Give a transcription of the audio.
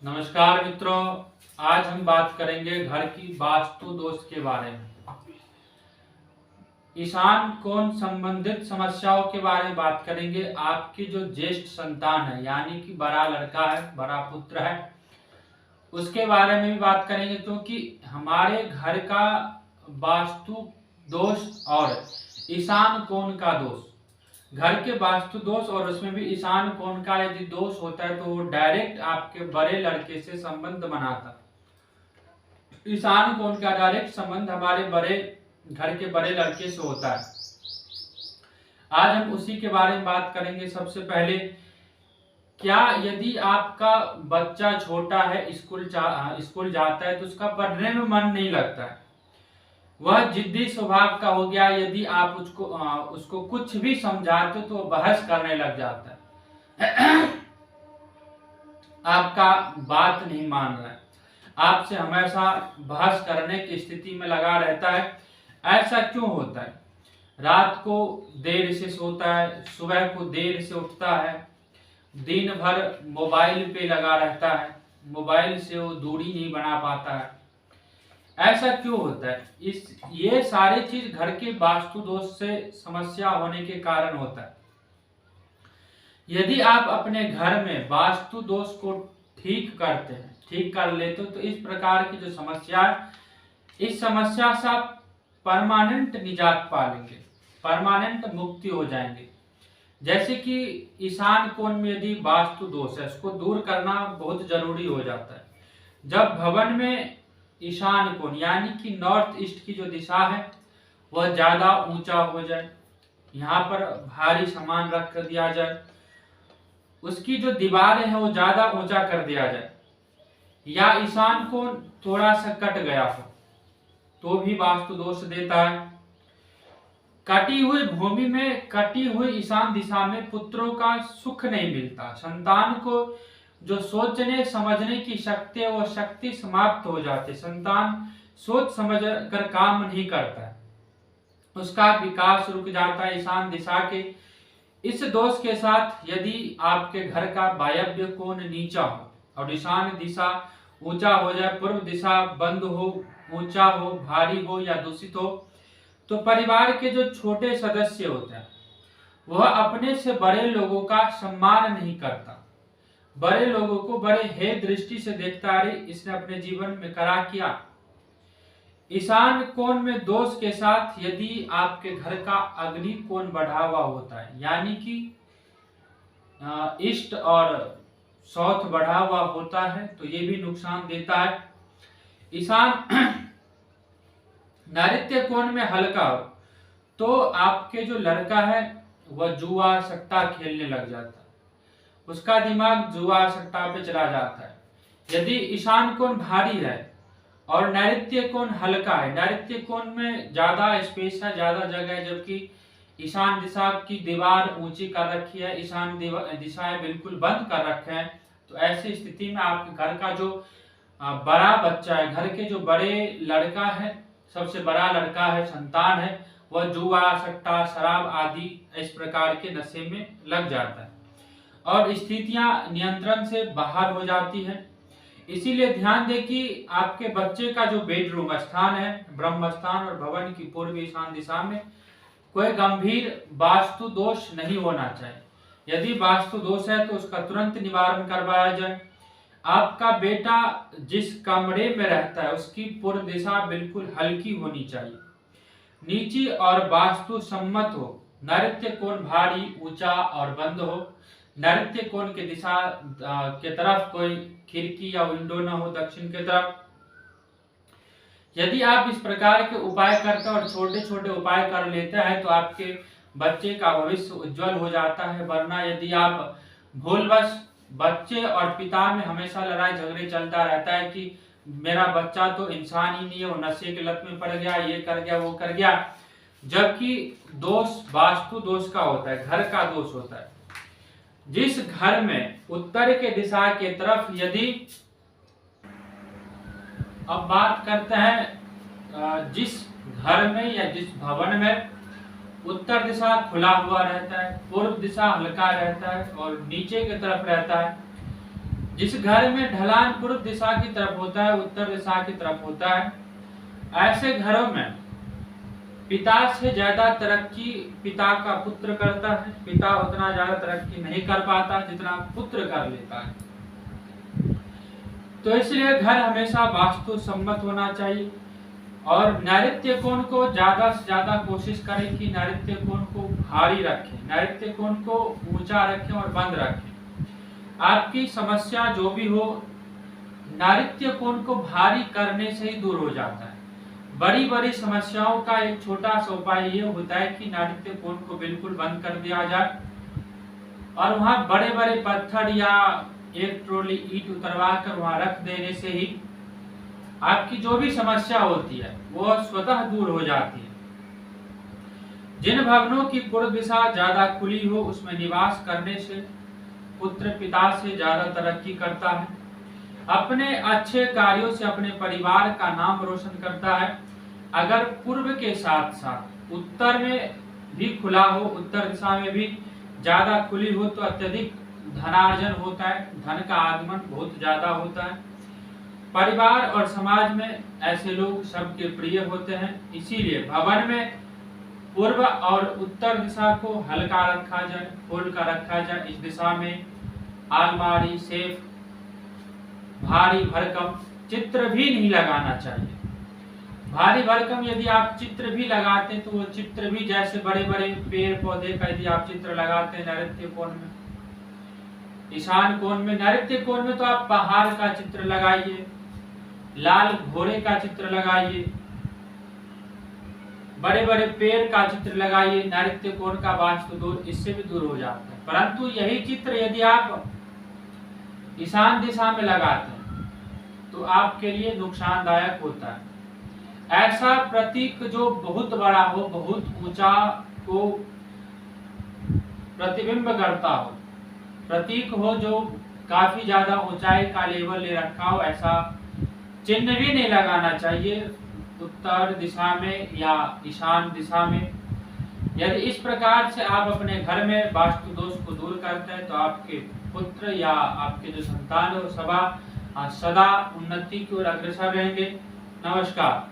नमस्कार मित्रों, आज हम बात करेंगे घर की वास्तु दोष के बारे में। ईशान कोण संबंधित समस्याओं के बारे में बात करेंगे। आपकी जो ज्येष्ठ संतान है यानी कि बड़ा लड़का है, बड़ा पुत्र है, उसके बारे में भी बात करेंगे, क्योंकि हमारे घर का वास्तु दोष और ईशान कोण का दोष, घर के वास्तु दोष और उसमें भी ईशान कोण का यदि दोष होता है तो वो डायरेक्ट आपके बड़े लड़के से संबंध बनाता है। ईशान कोण का डायरेक्ट संबंध हमारे बड़े घर के बड़े लड़के से होता है। आज हम उसी के बारे में बात करेंगे। सबसे पहले, क्या यदि आपका बच्चा छोटा है, स्कूल जाता है तो उसका पढ़ने में मन नहीं लगता है, वह जिद्दी स्वभाव का हो गया, यदि आप उसको कुछ भी समझाते तो बहस करने लग जाता है, आपका बात नहीं मान रहा है, आपसे हमेशा बहस करने की स्थिति में लगा रहता है। ऐसा क्यों होता है? रात को देर से सोता है, सुबह को देर से उठता है, दिन भर मोबाइल पे लगा रहता है, मोबाइल से वो दूरी नहीं बना पाता है। ऐसा क्यों होता है? ये सारे चीज घर के वास्तु दोष से समस्या होने के कारण होता है। यदि आप अपने घर में वास्तु दोष को ठीक करते हैं, ठीक कर लेते हो, तो इस प्रकार की जो समस्या है, इस समस्या से आप परमानेंट निजात पा लेंगे, परमानेंट मुक्ति हो जाएंगे। जैसे कि ईशान कोण में यदि वास्तु दोष है, उसको दूर करना बहुत जरूरी हो जाता है। जब भवन में ईशान कोण यानी कि नॉर्थ ईस्ट की जो दिशा है वह ज्यादा ऊंचा हो जाए, यहाँ पर भारी सामान रख कर दिया जाए, उसकी जो दीवारें हैं वो ज्यादा ऊंचा कर दिया जाए, या ईशान कोण थोड़ा सा कट गया हो तो भी वास्तु दोष देता है। कटी हुई भूमि में, कटी हुई ईशान दिशा में पुत्रों का सुख नहीं मिलता, संतान को जो सोचने समझने की शक्ति है वो शक्ति समाप्त हो जाती, संतान सोच समझ कर काम नहीं करता है, उसका विकास रुक जाता है। ईशान दिशा के इस दोष के साथ यदि आपके घर का वायव्य कोण नीचा हो और ईशान दिशा ऊंचा हो जाए, पूर्व दिशा बंद हो, ऊंचा हो, भारी हो या दूषित हो, तो परिवार के जो छोटे सदस्य होते हैं वह अपने से बड़े लोगों का सम्मान नहीं करता, बड़े लोगों को बड़े हे दृष्टि से देखता है, इसने अपने जीवन में करा किया। ईशान कोण में दोष के साथ यदि आपके घर का अग्नि कोण बढ़ा हुआ होता है, यानी कि ईस्ट और साउथ बढ़ा हुआ होता है, तो ये भी नुकसान देता है। ईशान नैऋत्य कोण में हल्का हो तो आपके जो लड़का है वह जुआ सट्टा खेलने लग जाता है, उसका दिमाग जुआ सट्टा पे चला जाता है। यदि ईशान कोण भारी है और नैऋत्य कोण हल्का है, नैऋत्य कोण में ज्यादा स्पेस है, ज्यादा जगह है, जबकि ईशान दिशा की दीवार ऊंची कर रखी है, ईशान दिशाएं बिल्कुल बंद कर रखे हैं, तो ऐसी स्थिति में आपके घर का जो बड़ा बच्चा है, घर के जो बड़े लड़का है, सबसे बड़ा लड़का है, संतान है, वह जुआ सट्टा शराब आदि इस प्रकार के नशे में लग जाता है और स्थितियां नियंत्रण से बाहर हो जाती है। इसीलिए ध्यान दें कि आपके बच्चे का जो बेडरूम स्थान है, ब्रह्म स्थान और भवन की पूर्व ईशान दिशा में कोई गंभीर वास्तु दोष नहीं होना चाहिए। यदि वास्तु दोष है तो उसका तुरंत निवारण करवाया जाए। आपका बेटा जिस कमरे में रहता है उसकी पूर्व दिशा बिल्कुल हल्की होनी चाहिए, नीची और वास्तु सम्मत हो, नैऋत्य कोण भारी, ऊंचा और बंद हो, नैऋत्य कोण के दिशा के तरफ कोई खिड़की या विंडो न हो, दक्षिण की तरफ। यदि आप इस प्रकार के उपाय करते हैं और छोटे छोटे उपाय कर लेते हैं तो आपके बच्चे का भविष्य उज्जवल हो जाता है। वरना यदि आप भूलवश, बच्चे और पिता में हमेशा लड़ाई झगड़े चलता रहता है कि मेरा बच्चा तो इंसान ही नहीं है, वो नशे के लत में पड़ गया, ये कर गया, वो कर गया, जबकि दोष वास्तु दोष का होता है, घर का दोष होता है। जिस घर में उत्तर के दिशा के तरफ यदि, अब बात करते हैं जिस घर में या जिस भवन में उत्तर दिशा खुला हुआ रहता है, पूर्व दिशा हल्का रहता है और नीचे की तरफ रहता है, जिस घर में ढलान पूर्व दिशा की तरफ होता है, उत्तर दिशा की तरफ होता है, ऐसे घरों में पिता से ज्यादा तरक्की पिता का पुत्र करता है। पिता उतना ज्यादा तरक्की नहीं कर पाता जितना पुत्र कर लेता है। तो इसलिए घर हमेशा वास्तु सम्मत होना चाहिए और नैऋत्य कोण को ज्यादा से ज्यादा कोशिश करें कि नैऋत्य कोण को भारी रखें, नैऋत्य कोण को ऊंचा रखें और बंद रखें। आपकी समस्या जो भी हो, नैऋत्य कोण को भारी करने से ही दूर हो जाता है। बड़ी बड़ी समस्याओं का एक छोटा सा उपाय ये होता है कि नैऋत्य कोण को बिल्कुल बंद कर दिया जाए और वहां बड़े बड़े पत्थर या एक ट्रॉली ईंट उतरवा कर वहां रख देने से ही आपकी जो भी समस्या होती है वो स्वतः दूर हो जाती है। जिन भवनों की पूर्व दिशा ज्यादा खुली हो उसमें निवास करने से पुत्र पिता से ज्यादा तरक्की करता है, अपने अच्छे कार्यों से अपने परिवार का नाम रोशन करता है। अगर पूर्व के साथ साथ उत्तर में भी खुला हो, उत्तर दिशा में भी ज्यादा खुली हो तो अत्यधिक धनार्जन होता है, धन का आगमन बहुत ज्यादा होता है। परिवार और समाज में ऐसे लोग सबके प्रिय होते हैं। इसीलिए भवन में पूर्व और उत्तर दिशा को हल्का रखा जाए, खोल कर रखा जाए। इस दिशा में अलमारी, सेफ, भारी भरकम चित्र भी नहीं लगाना चाहिए। भारी भरकम यदि आप चित्र भी लगाते हैं तो वो चित्र भी जैसे बड़े बड़े पेड़ पौधे का यदि आप चित्र लगाते हैं नैऋत्य कोण में, ईशान कोण में, नैऋत्य कोण में तो आप पहाड़ का चित्र लगाइए, लाल घोड़े का चित्र लगाइए, बड़े बड़े पेड़ का चित्र लगाइए। नैऋत्य कोण का वास्तु दोष इससे भी दूर हो जाता है। परंतु यही चित्र यदि आप ईशान दिशा में लगाते हैं तो आपके लिए नुकसानदायक होता है। ऐसा प्रतीक जो बहुत बड़ा हो, बहुत ऊंचा को प्रतिबिंब करता हो, प्रतीक हो जो काफी ज्यादा ऊंचाई का लेवल ले रखा हो, ऐसा चिन्ह भी नहीं लगाना चाहिए उत्तर दिशा में या ईशान दिशा में। यदि इस प्रकार से आप अपने घर में वास्तु दोष को दूर करते हैं तो आपके पुत्र या आपके जो संतान है वो सदा उन्नति की ओर अग्रसर रहेंगे। नमस्कार।